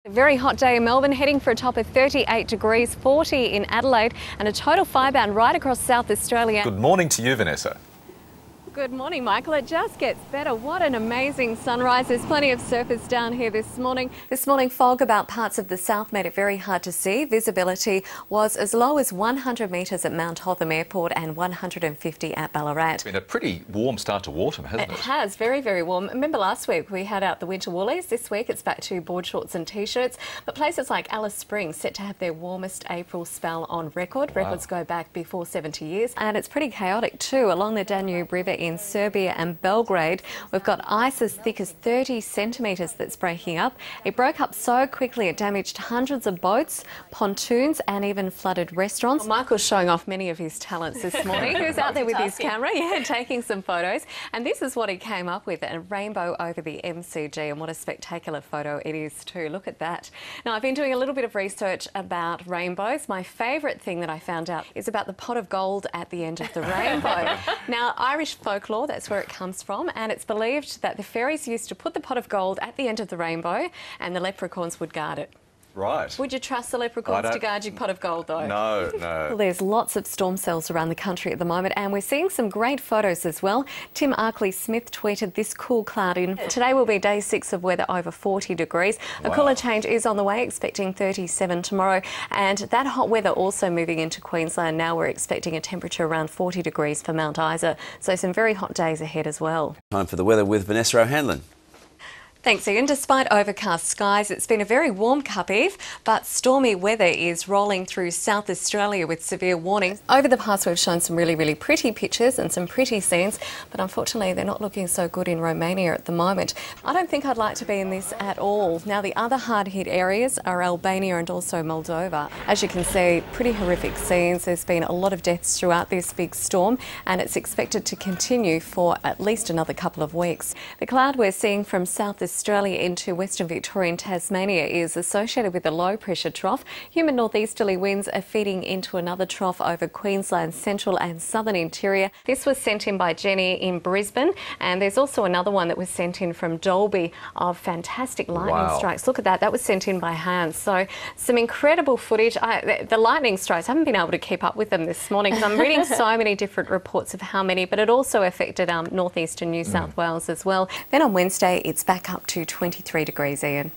A very hot day in Melbourne, heading for a top of 38 degrees, 40 in Adelaide, and a total firebound right across South Australia. Good morning to you, Vanessa. Good morning, Michael. It just gets better. What an amazing sunrise. There's plenty of surfers down here this morning. This morning, fog about parts of the south made it very hard to see. Visibility was as low as 100 metres at Mount Hotham Airport and 150 at Ballarat. It's been a pretty warm start to autumn, hasn't it? It has, very, very warm. Remember last week we had out the winter woolies. This week it's back to board shorts and t-shirts. But places like Alice Springs set to have their warmest April spell on record. Wow. Records go back before 70 years. And it's pretty chaotic too. Along the Danube River in Serbia and Belgrade, we've got ice as thick as 30 centimetres that's breaking up. It broke up so quickly it damaged hundreds of boats, pontoons and even flooded restaurants. Well, Michael's showing off many of his talents this morning. He was out there with his camera, taking some photos. And this is what he came up with, a rainbow over the MCG, and what a spectacular photo it is too. Look at that. Now, I've been doing a little bit of research about rainbows. My favourite thing that I found out is about the pot of gold at the end of the rainbow. Now, Irish folklore, that's where it comes from, and it's believed that the fairies used to put the pot of gold at the end of the rainbow and the leprechauns would guard it. Right. Would you trust the leprechauns to guard your pot of gold, though? No, no. Well, there's lots of storm cells around the country at the moment, and we're seeing some great photos as well. Tim Arkley-Smith tweeted this cool cloud in. Today will be day 6 of weather over 40 degrees. A cooler change is on the way, expecting 37 tomorrow. And that hot weather also moving into Queensland. Now we're expecting a temperature around 40 degrees for Mount Isa. So some very hot days ahead as well. Time for the weather with Vanessa O'Hanlon. Thanks, Ian. Despite overcast skies, it's been a very warm cup eve, but stormy weather is rolling through South Australia with severe warnings. Over the past, we've shown some really, really pretty pictures and some pretty scenes, but unfortunately they're not looking so good in Romania at the moment. I don't think I'd like to be in this at all. Now, the other hard-hit areas are Albania and also Moldova. As you can see, pretty horrific scenes. There's been a lot of deaths throughout this big storm, and it's expected to continue for at least another couple of weeks. The cloud we're seeing from South Australia into Western Victoria and Tasmania is associated with a low pressure trough. Humid northeasterly winds are feeding into another trough over Queensland's central and southern interior. This was sent in by Jenny in Brisbane, and there's also another one that was sent in from Dalby of fantastic lightning strikes. Look at that. That was sent in by Hans. So some incredible footage. The lightning strikes, I haven't been able to keep up with them this morning because I'm reading so many different reports of how many, but it also affected northeastern New South Wales as well. Then on Wednesday, it's back up to 23 degrees, Ian.